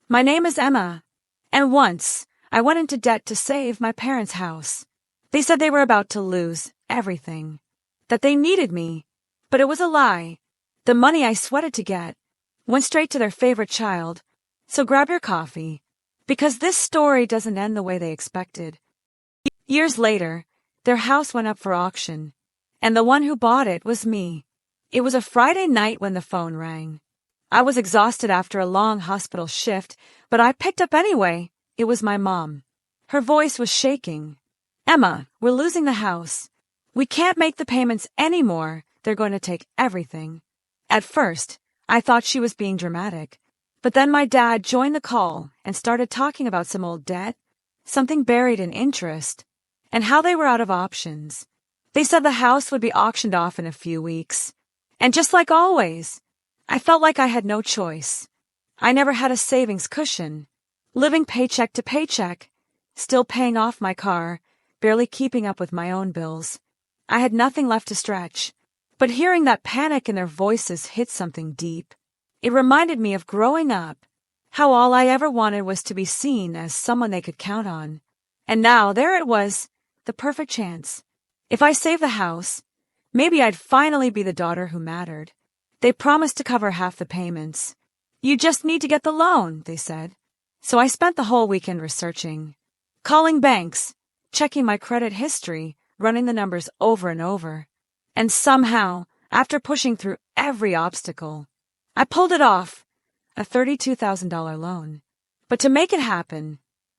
My name is Emma, and once I went into debt to save my parents' house. They said they were about to lose everything, that they needed me, but it was a lie. The money I sweated to get went straight to their favorite child. So grab your coffee, because this story doesn't end the way they expected. Years later, their house went up for auction, and the one who bought it was me. It was a Friday night when the phone rang. I was exhausted after a long hospital shift, but I picked up anyway. It was my mom. Her voice was shaking. "Emma, we're losing the house. We can't make the payments anymore. They're going to take everything." At first, I thought she was being dramatic, but then my dad joined the call and started talking about some old debt, something buried in interest, and how they were out of options. They said the house would be auctioned off in a few weeks. And just like always, I felt like I had no choice. I never had a savings cushion, living paycheck to paycheck, still paying off my car, barely keeping up with my own bills. I had nothing left to stretch, but hearing that panic in their voices hit something deep. It reminded me of growing up, how all I ever wanted was to be seen as someone they could count on. And now there it was, the perfect chance. If I saved the house, maybe I'd finally be the daughter who mattered. They promised to cover half the payments. "You just need to get the loan," they said. So I spent the whole weekend researching, calling banks, checking my credit history, running the numbers over and over. And somehow, after pushing through every obstacle, I pulled it off, a $32,000 loan. But to make it happen,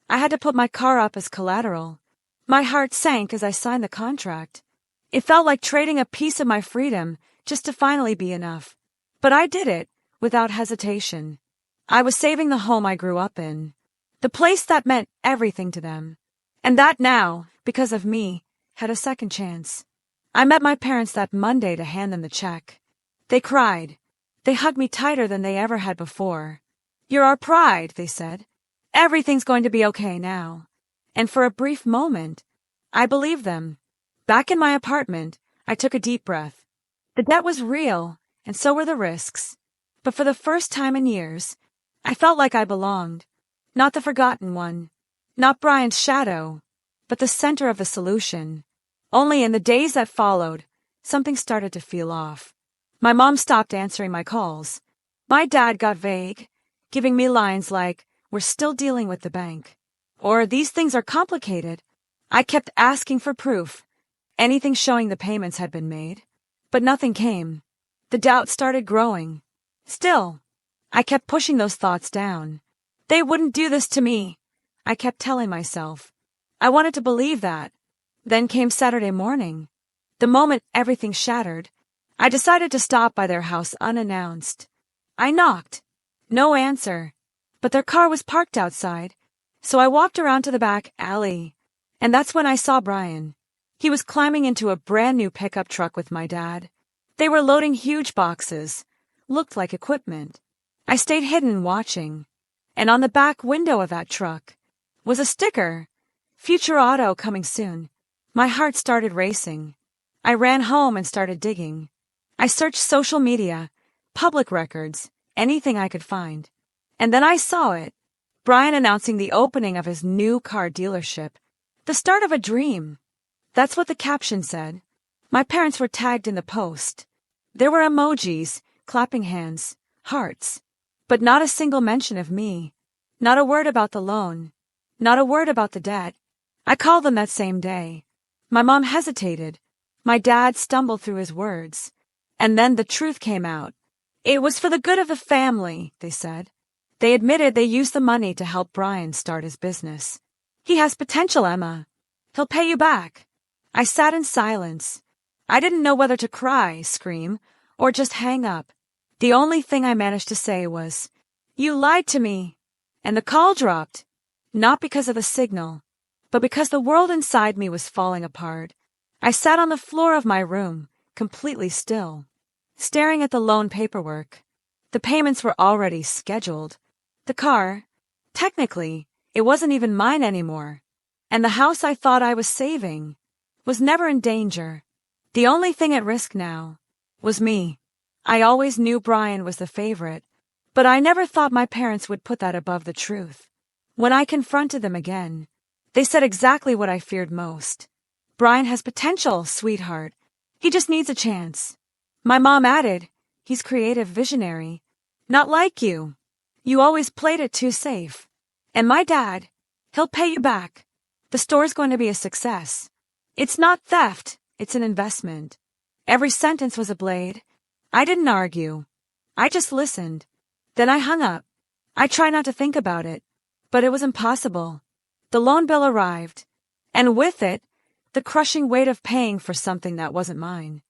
I had to put my car up as collateral. My heart sank as I signed the contract. It felt like trading a piece of my freedom just to finally be enough. But I did it, without hesitation. I was saving the home I grew up in, the place that meant everything to them, and that now, because of me, had a second chance. I met my parents that Monday to hand them the check. They cried. They hugged me tighter than they ever had before. "You're our pride," they said. "Everything's going to be okay now." And for a brief moment, I believed them. Back in my apartment, I took a deep breath. The debt was real, and so were the risks. But for the first time in years, I felt like I belonged. Not the forgotten one, not Brian's shadow, but the center of the solution. Only in the days that followed, something started to feel off. My mom stopped answering my calls. My dad got vague, giving me lines like, "We're still dealing with the bank," or "These things are complicated." I kept asking for proof, anything showing the payments had been made, but nothing came. The doubt started growing. Still, I kept pushing those thoughts down. They wouldn't do this to me, I kept telling myself. I wanted to believe that. Then came Saturday morning. The moment everything shattered, I decided to stop by their house unannounced. I knocked. No answer. But their car was parked outside, so I walked around to the back alley. And that's when I saw Brian. He was climbing into a brand new pickup truck with my dad. They were loading huge boxes. Looked like equipment. I stayed hidden watching. And on the back window of that truck was a sticker. "Future Auto coming soon." My heart started racing. I ran home and started digging. I searched social media, public records, anything I could find. And then I saw it. Brian announcing the opening of his new car dealership. The start of a dream. That's what the caption said. My parents were tagged in the post. There were emojis, clapping hands, hearts. But not a single mention of me. Not a word about the loan. Not a word about the debt. I called them that same day. My mom hesitated. My dad stumbled through his words. And then the truth came out. It was for the good of the family, they said. They admitted they used the money to help Brian start his business. "He has potential, Emma. He'll pay you back." I sat in silence. I didn't know whether to cry, scream, or just hang up. The only thing I managed to say was, "You lied to me." And the call dropped. Not because of the signal, but because the world inside me was falling apart. I sat on the floor of my room, completely still, staring at the loan paperwork. The payments were already scheduled. The car, technically, it wasn't even mine anymore. And the house I thought I was saving was never in danger. The only thing at risk now was me. I always knew Brian was the favorite, But I never thought my parents would put that above the truth. When I confronted them again, they said exactly what I feared most. Brian has potential, sweetheart. He just needs a chance. My mom added, he's creative, visionary. Not like you. You always played it too safe. And my dad, he'll pay you back. The store's going to be a success. It's not theft, it's an investment. Every sentence was a blade. I didn't argue. I just listened. Then I hung up. I tried not to think about it, but it was impossible. The loan bill arrived, and with it, the crushing weight of paying for something that wasn't mine.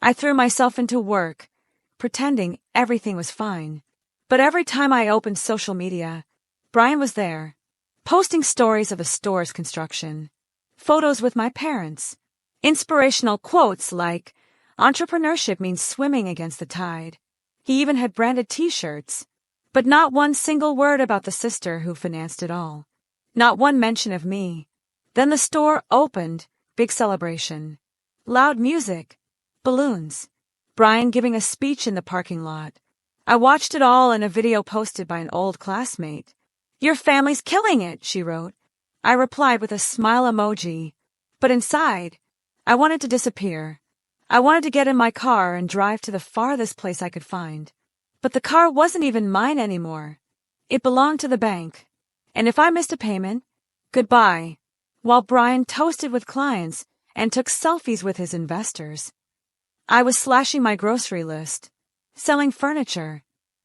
I threw myself into work, pretending everything was fine. But every time I opened social media, Brian was there, posting stories of the store's construction, photos with my parents, inspirational quotes like, "Entrepreneurship means swimming against the tide." He even had branded t-shirts, but not one single word about the sister who financed it all. Not one mention of me. Then the store opened, big celebration. Loud music, balloons, Brian giving a speech in the parking lot. I watched it all in a video posted by an old classmate. "Your family's killing it," she wrote. I replied with a smile emoji. But inside, I wanted to disappear. I wanted to get in my car and drive to the farthest place I could find. But the car wasn't even mine anymore. It belonged to the bank. And if I missed a payment, goodbye. While Brian toasted with clients and took selfies with his investors, I was slashing my grocery list, selling furniture,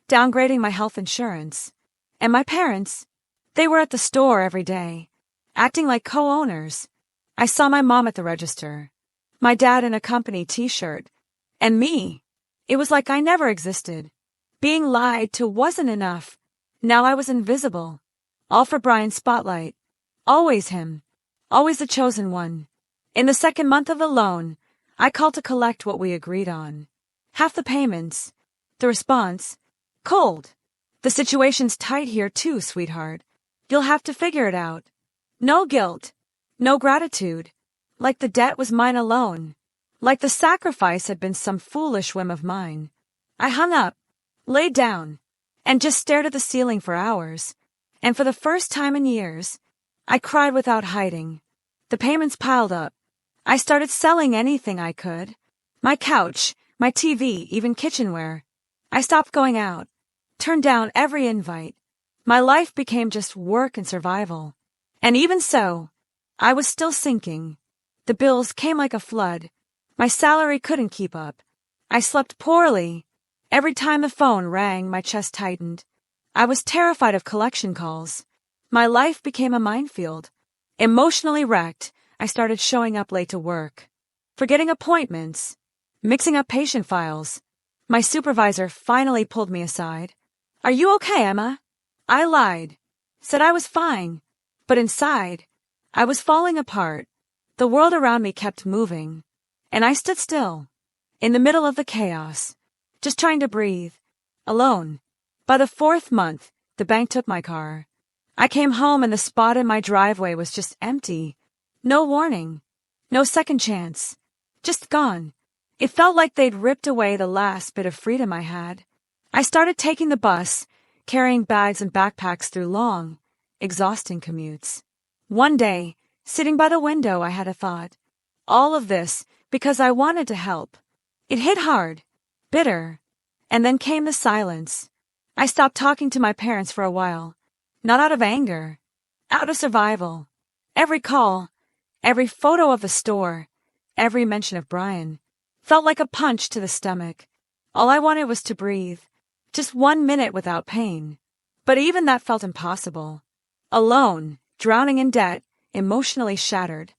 downgrading my health insurance. And my parents, they were at the store every day, acting like co-owners. I saw my mom at the register, my dad in a company t-shirt, and me. It was like I never existed. Being lied to wasn't enough. Now I was invisible. All for Brian's spotlight. Always him. Always the chosen one. In the second month of the loan, I called to collect what we agreed on. Half the payments. The response, cold. "The situation's tight here too, sweetheart. You'll have to figure it out." No guilt. No gratitude. Like the debt was mine alone. Like the sacrifice had been some foolish whim of mine. I hung up, laid down, and just stared at the ceiling for hours. And for the first time in years, I cried without hiding. The payments piled up. I started selling anything I could. My couch, my TV, even kitchenware. I stopped going out, turned down every invite. My life became just work and survival. And even so, I was still sinking. The bills came like a flood. My salary couldn't keep up. I slept poorly. Every time the phone rang, my chest tightened. I was terrified of collection calls. My life became a minefield. Emotionally wrecked, I started showing up late to work, forgetting appointments, mixing up patient files. My supervisor finally pulled me aside. "Are you okay, Emma?" I lied, said I was fine, but inside, I was falling apart. The world around me kept moving, and I stood still, in the middle of the chaos, just trying to breathe, alone. By the 4th month, the bank took my car. I came home and the spot in my driveway was just empty. No warning, no second chance, just gone. It felt like they'd ripped away the last bit of freedom I had. I started taking the bus, carrying bags and backpacks through long, exhausting commutes. One day, sitting by the window, I had a thought. All of this because I wanted to help. It hit hard, bitter, and then came the silence. I stopped talking to my parents for a while, not out of anger, out of survival. Every call, every photo of the store, every mention of Brian, felt like a punch to the stomach. All I wanted was to breathe, just 1 minute without pain. But even that felt impossible. Alone, drowning in debt, emotionally shattered.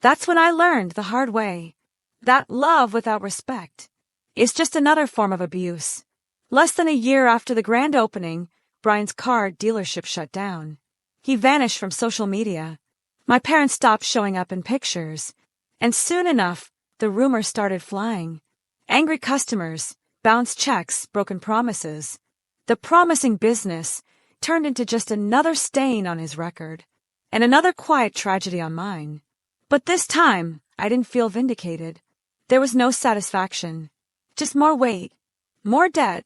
That's when I learned the hard way that love without respect is just another form of abuse. Less than a year after the grand opening, Brian's car dealership shut down. He vanished from social media. My parents stopped showing up in pictures. And soon enough, the rumors started flying. Angry customers, bounced checks, broken promises. The promising business turned into just another stain on his record, and another quiet tragedy on mine. But this time, I didn't feel vindicated. There was no satisfaction. Just more weight, more debt,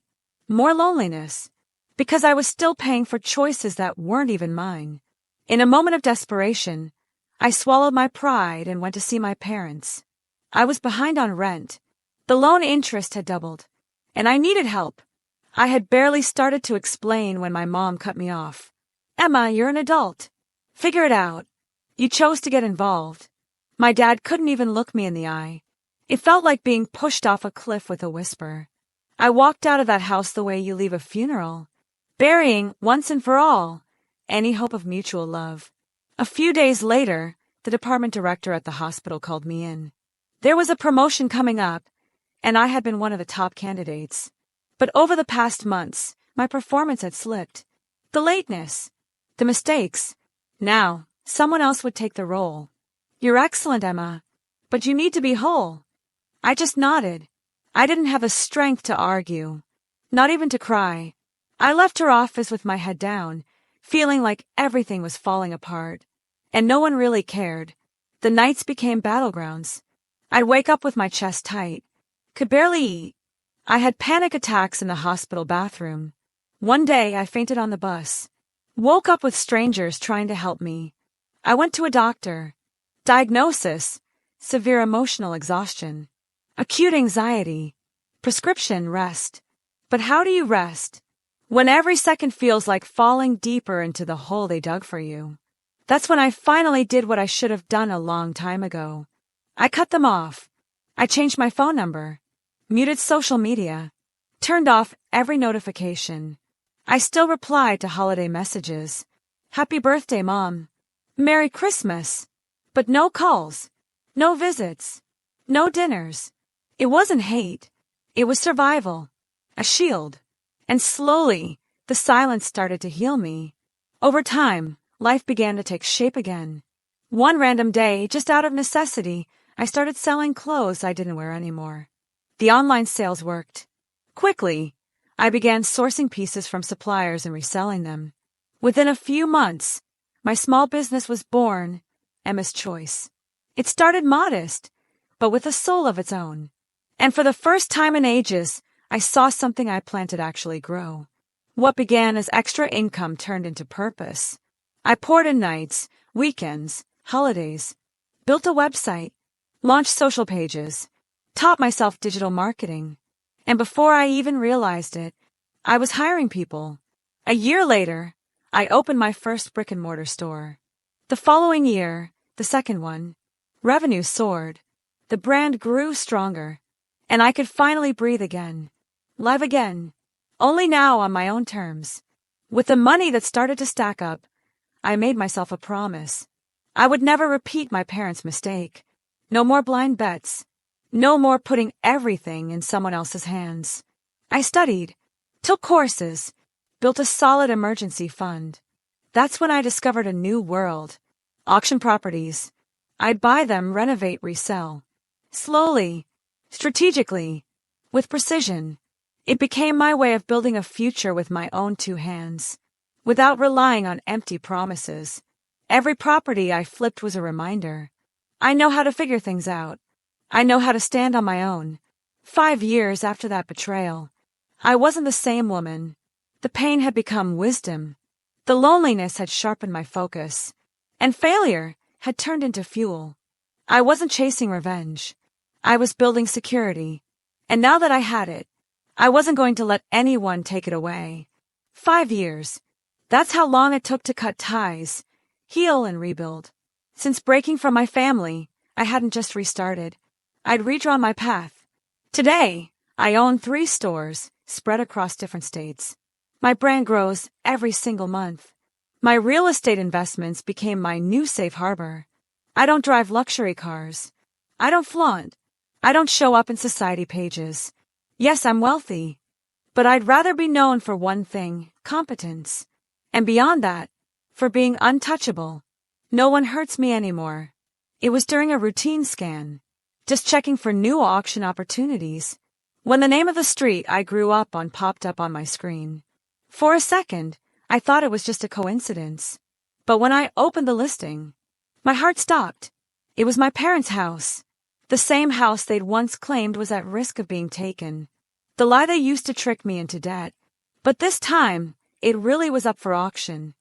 more loneliness. because I was still paying for choices that weren't even mine. In a moment of desperation, I swallowed my pride and went to see my parents. I was behind on rent. The loan interest had doubled, and I needed help. I had barely started to explain when my mom cut me off. "Emma, you're an adult. Figure it out. You chose to get involved." My dad couldn't even look me in the eye. It felt like being pushed off a cliff with a whisper. I walked out of that house the way you leave a funeral, burying, once and for all, any hope of mutual love. A few days later, the department director at the hospital called me in. There was a promotion coming up, and I had been one of the top candidates. But over the past months, my performance had slipped. The lateness, the mistakes. Now, someone else would take the role. "You're excellent, Emma, but you need to be whole." I just nodded. I didn't have the strength to argue, not even to cry. I left her office with my head down, feeling like everything was falling apart. And no one really cared. The nights became battlegrounds. I'd wake up with my chest tight, could barely eat. I had panic attacks in the hospital bathroom. One day I fainted on the bus. Woke up with strangers trying to help me. I went to a doctor. Diagnosis: severe emotional exhaustion. Acute anxiety. Prescription: rest. But how do you rest when every second feels like falling deeper into the hole they dug for you? That's when I finally did what I should have done a long time ago. I cut them off. I changed my phone number, muted social media, turned off every notification. I still replied to holiday messages. "Happy birthday, Mom. Merry Christmas." But no calls, no visits, no dinners. It wasn't hate. It was survival, a shield. And slowly, the silence started to heal me. Over time, life began to take shape again. One random day, just out of necessity, I started selling clothes I didn't wear anymore. The online sales worked. Quickly, I began sourcing pieces from suppliers and reselling them. Within a few months, my small business was born, Emma's Choice. It started modest, but with a soul of its own. And for the first time in ages, I saw something I planted actually grow. What began as extra income turned into purpose. I poured in nights, weekends, holidays, built a website, launched social pages, taught myself digital marketing. And before I even realized it, I was hiring people. A year later, I opened my first brick-and-mortar store. The following year, the second one, revenue soared. The brand grew stronger, and I could finally breathe again. Live again, only now on my own terms. With the money that started to stack up, I made myself a promise. I would never repeat my parents' mistake. No more blind bets. No more putting everything in someone else's hands. I studied, took courses, built a solid emergency fund. That's when I discovered a new world. Auction properties. I'd buy them, renovate, resell. Slowly, strategically, with precision. It became my way of building a future with my own two hands, without relying on empty promises. Every property I flipped was a reminder. I know how to figure things out. I know how to stand on my own. 5 years after that betrayal, I wasn't the same woman. The pain had become wisdom. The loneliness had sharpened my focus. And failure had turned into fuel. I wasn't chasing revenge. I was building security. And now that I had it, I wasn't going to let anyone take it away. 5 years. That's how long it took to cut ties, heal and rebuild. Since breaking from my family, I hadn't just restarted. I'd redrawn my path. Today, I own 3 stores spread across different states. My brand grows every single month. My real estate investments became my new safe harbor. I don't drive luxury cars. I don't flaunt. I don't show up in society pages. Yes, I'm wealthy, but I'd rather be known for one thing, competence. And beyond that, for being untouchable. No one hurts me anymore. It was during a routine scan, just checking for new auction opportunities, when the name of the street I grew up on popped up on my screen. For a second, I thought it was just a coincidence. But when I opened the listing, my heart stopped. It was my parents' house. The same house they'd once claimed was at risk of being taken. The lie they used to trick me into debt. But this time, It really was up for auction.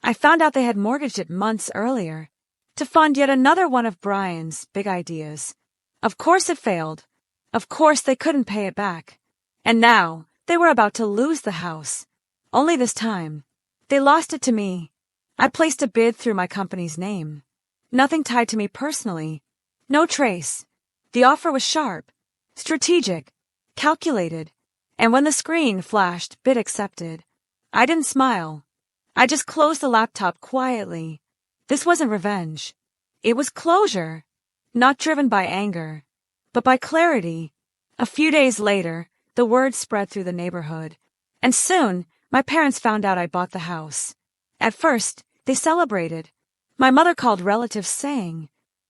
I found out they had mortgaged it months earlier to fund yet another one of Brian's big ideas. Of course it failed. Of course they couldn't pay it back. And now they were about to lose the house. Only this time, they lost it to me. I placed a bid through my company's name. Nothing tied to me personally. No trace. The offer was sharp, strategic, calculated. And when the screen flashed bid accepted, I didn't smile. I just closed the laptop quietly. This wasn't revenge. It was closure. Not driven by anger, but by clarity. A few days later, the word spread through the neighborhood. And soon, my parents found out I bought the house. At first, they celebrated. My mother called relatives saying,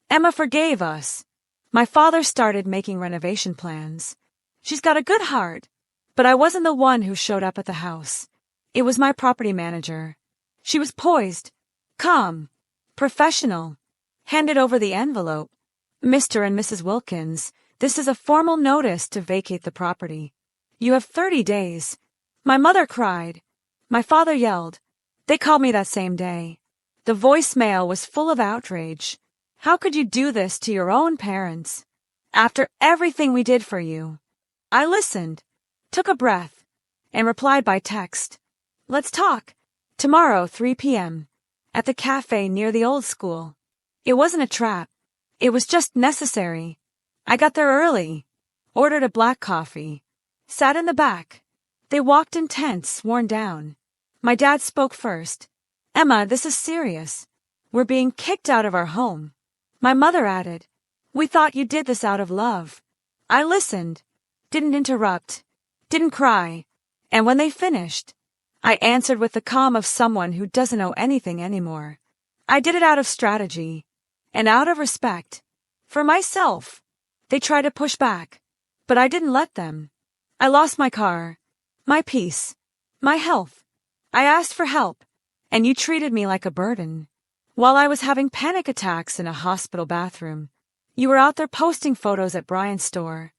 "Emma forgave us." My father started making renovation plans. She's got a good heart. But I wasn't the one who showed up at the house. It was my property manager. She was poised, calm, professional. Handed over the envelope. "Mr. and Mrs. Wilkins, this is a formal notice to vacate the property. You have 30 days. My mother cried. My father yelled. They called me that same day. The voicemail was full of outrage. How could you do this to your own parents? After everything we did for you. I listened, took a breath, and replied by text. Let's talk. Tomorrow, 3 p.m. at the cafe near the old school. It wasn't a trap. It was just necessary. I got there early, ordered a black coffee, sat in the back. They walked in tense, worn down. My dad spoke first. "Emma, this is serious. We're being kicked out of our home." My mother added, "We thought you did this out of love." I listened, didn't interrupt, didn't cry, and when they finished, I answered with the calm of someone who doesn't know anything anymore. I did it out of strategy and out of respect. For myself. They tried to push back, but I didn't let them. I lost my car, my peace, my health. I asked for help, and you treated me like a burden. While I was having panic attacks in a hospital bathroom, you were out there posting photos at Brian's store.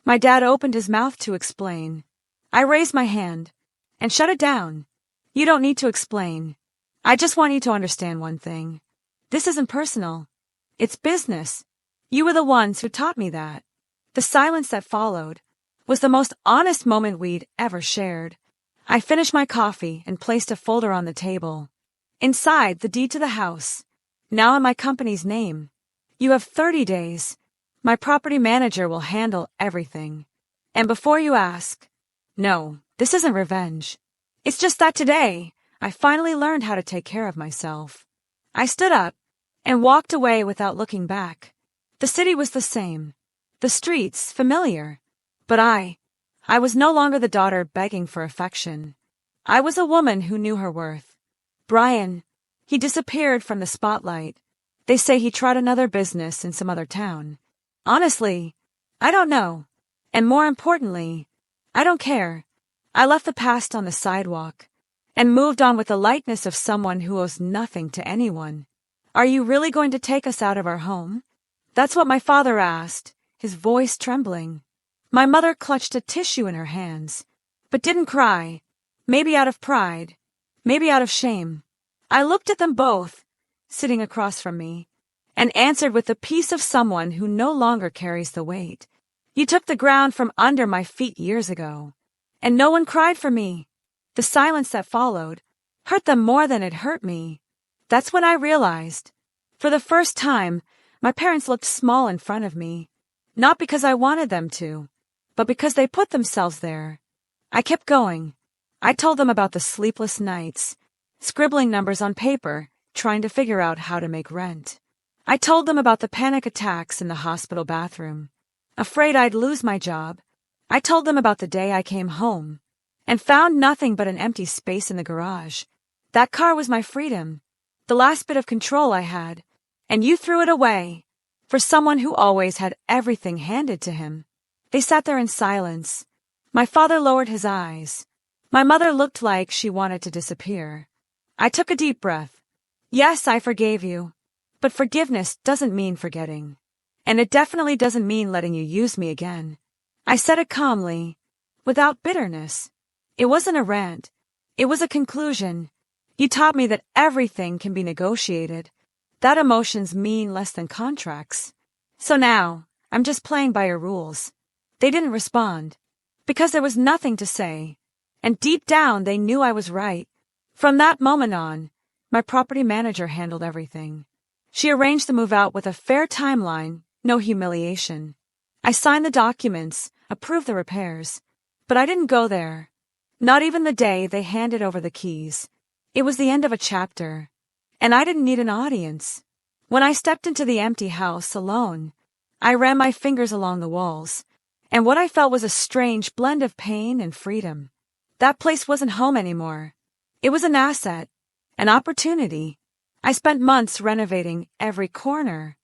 My dad opened his mouth to explain. I raised my hand and shut it down. You don't need to explain. I just want you to understand one thing. This isn't personal. It's business. You were the ones who taught me that. The silence that followed was the most honest moment we'd ever shared. I finished my coffee and placed a folder on the table. Inside, the deed to the house, now in my company's name. You have 30 days. My property manager will handle everything. And before you ask, no, this isn't revenge. It's just that today, I finally learned how to take care of myself. I stood up and walked away without looking back. The city was the same. The streets familiar. But I was no longer the daughter begging for affection. I was a woman who knew her worth. Brian, he disappeared from the spotlight. They say he tried another business in some other town. Honestly, I don't know. And more importantly, I don't care. I left the past on the sidewalk and moved on with the lightness of someone who owes nothing to anyone. Are you really going to take us out of our home? That's what my father asked, his voice trembling. My mother clutched a tissue in her hands, but didn't cry. Maybe out of pride, maybe out of shame. I looked at them both, sitting across from me, and answered with the peace of someone who no longer carries the weight. You took the ground from under my feet years ago, and no one cried for me. The silence that followed hurt them more than it hurt me. That's when I realized, for the first time, my parents looked small in front of me, not because I wanted them to, but because they put themselves there. I kept going. I told them about the sleepless nights, scribbling numbers on paper, trying to figure out how to make rent. I told them about the panic attacks in the hospital bathroom, afraid I'd lose my job. I told them about the day I came home and found nothing but an empty space in the garage. That car was my freedom, the last bit of control I had, and you threw it away for someone who always had everything handed to him. They sat there in silence. My father lowered his eyes. My mother looked like she wanted to disappear. I took a deep breath. Yes, I forgave you. But forgiveness doesn't mean forgetting. And it definitely doesn't mean letting you use me again. I said it calmly, without bitterness. It wasn't a rant. It was a conclusion. You taught me that everything can be negotiated, that emotions mean less than contracts. So now, I'm just playing by your rules. They didn't respond, because there was nothing to say, and deep down they knew I was right. From that moment on, my property manager handled everything. She arranged the move out with a fair timeline, no humiliation. I signed the documents, approved the repairs, but I didn't go there. Not even the day they handed over the keys. It was the end of a chapter, and I didn't need an audience. When I stepped into the empty house alone, I ran my fingers along the walls, and what I felt was a strange blend of pain and freedom. That place wasn't home anymore. It was an asset, an opportunity. I spent months renovating every corner.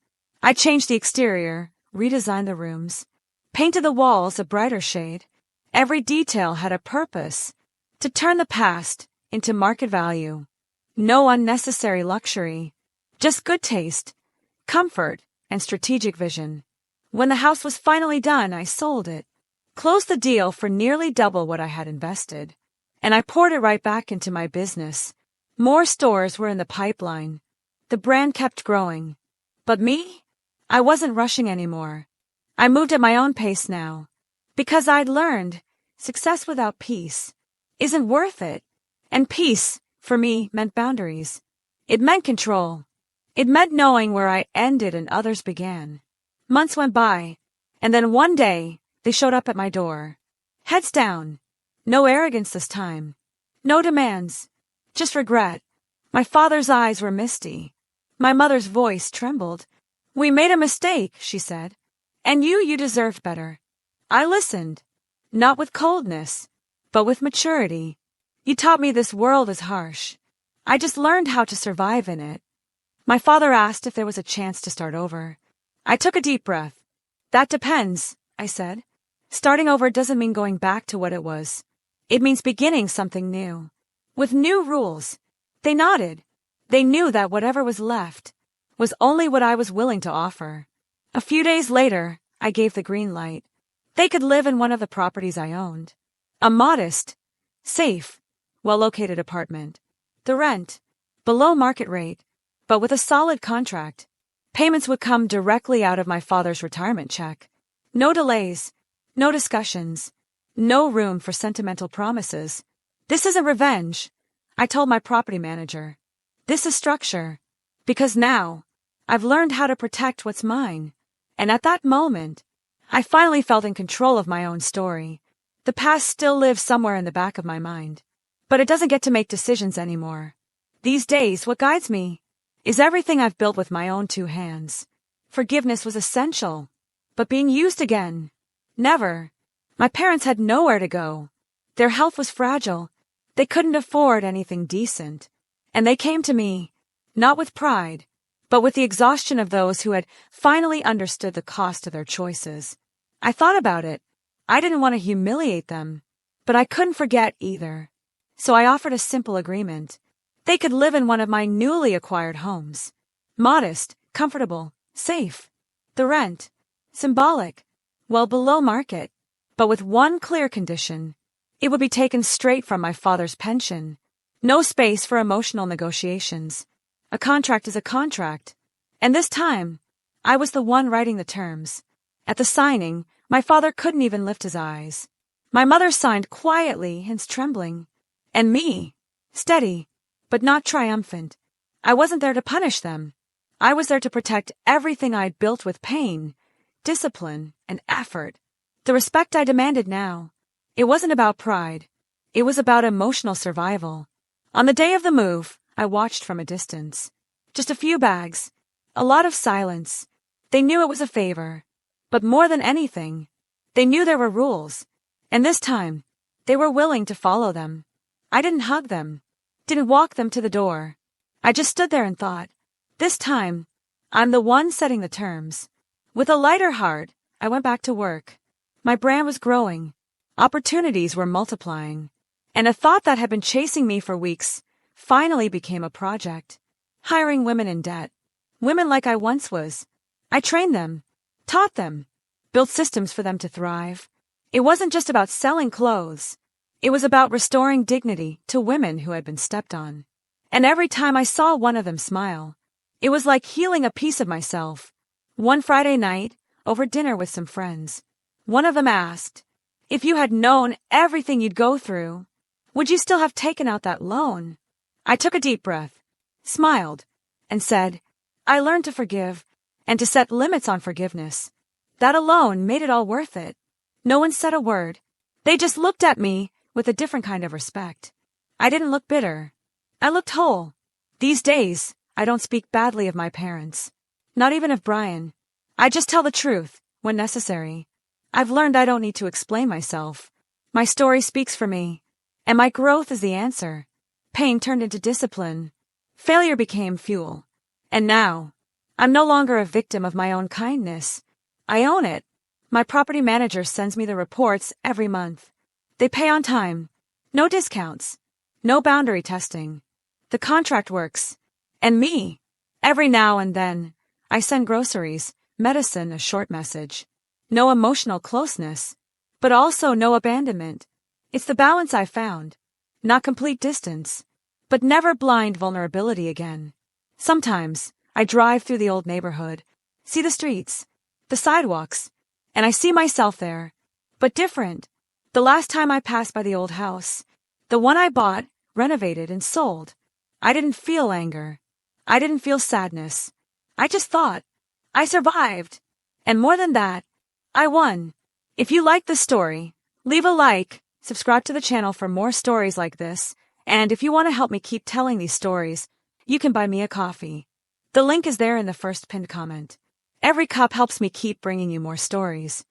I changed the exterior, redesigned the rooms, painted the walls a brighter shade. Every detail had a purpose, to turn the past into market value. No unnecessary luxury, just good taste, comfort, and strategic vision. When the house was finally done, I sold it, closed the deal for nearly double what I had invested, and I poured it right back into my business. More stores were in the pipeline. The brand kept growing. But me? I wasn't rushing anymore. I moved at my own pace now, because I'd learned success without peace isn't worth it. And peace, for me, meant boundaries. It meant control. It meant knowing where I ended and others began. Months went by, and then one day, they showed up at my door. Heads down. No arrogance this time. No demands. Just regret. My father's eyes were misty. My mother's voice trembled. "We made a mistake," she said. "And you deserved better." I listened. Not with coldness, but with maturity. You taught me this world is harsh. I just learned how to survive in it. My father asked if there was a chance to start over. I took a deep breath. "That depends," I said. "Starting over doesn't mean going back to what it was. It means beginning something new. With new rules." They nodded. They knew that whatever was left was only what I was willing to offer. A few days later, I gave the green light. They could live in one of the properties I owned. A modest, safe, well-located apartment. The rent, below market rate, but with a solid contract. Payments would come directly out of my father's retirement check. No delays, no discussions, no room for sentimental promises. "This isn't revenge," I told my property manager. "This is structure. Because now, I've learned how to protect what's mine." And at that moment, I finally felt in control of my own story. The past still lives somewhere in the back of my mind, but it doesn't get to make decisions anymore. These days, what guides me is everything I've built with my own two hands. Forgiveness was essential, but being used again, never. My parents had nowhere to go. Their health was fragile. They couldn't afford anything decent. And they came to me, not with pride, but with the exhaustion of those who had finally understood the cost of their choices. I thought about it. I didn't want to humiliate them, but I couldn't forget either. So I offered a simple agreement. They could live in one of my newly acquired homes. Modest, comfortable, safe. The rent, symbolic, well below market, but with one clear condition. It would be taken straight from my father's pension. No space for emotional negotiations. A contract is a contract. And this time, I was the one writing the terms. At the signing, my father couldn't even lift his eyes. My mother signed quietly, hands trembling. And me, steady, but not triumphant. I wasn't there to punish them. I was there to protect everything I'd built with pain, discipline, and effort. The respect I demanded now. It wasn't about pride. It was about emotional survival. On the day of the move, I watched from a distance. Just a few bags. A lot of silence. They knew it was a favor. But more than anything, they knew there were rules. And this time, they were willing to follow them. I didn't hug them. Didn't walk them to the door. I just stood there and thought, this time, I'm the one setting the terms. With a lighter heart, I went back to work. My brand was growing. Opportunities were multiplying. And a thought that had been chasing me for weeks finally became a project. Hiring women in debt. Women like I once was. I trained them, taught them, built systems for them to thrive. It wasn't just about selling clothes. It was about restoring dignity to women who had been stepped on. And every time I saw one of them smile, it was like healing a piece of myself. One Friday night, over dinner with some friends, one of them asked, "If you had known everything you'd go through, would you still have taken out that loan?" I took a deep breath, smiled, and said, "I learned to forgive and to set limits on forgiveness. That alone made it all worth it." No one said a word. They just looked at me with a different kind of respect. I didn't look bitter. I looked whole. These days, I don't speak badly of my parents. Not even of Brian. I just tell the truth when necessary. I've learned I don't need to explain myself. My story speaks for me, and my growth is the answer. Pain turned into discipline. Failure became fuel. And now, I'm no longer a victim of my own kindness. I own it. My property manager sends me the reports every month. They pay on time. No discounts. No boundary testing. The contract works. And me. Every now and then, I send groceries, medicine, a short message. No emotional closeness, but also no abandonment. It's the balance I found. Not complete distance, but never blind vulnerability again. Sometimes, I drive through the old neighborhood, see the streets, the sidewalks, and I see myself there, but different. The last time I passed by the old house, the one I bought, renovated, and sold, I didn't feel anger. I didn't feel sadness. I just thought, I survived. And more than that, I won. If you like the story, leave a like, subscribe to the channel for more stories like this, and if you want to help me keep telling these stories, you can buy me a coffee. The link is there in the first pinned comment. Every cup helps me keep bringing you more stories.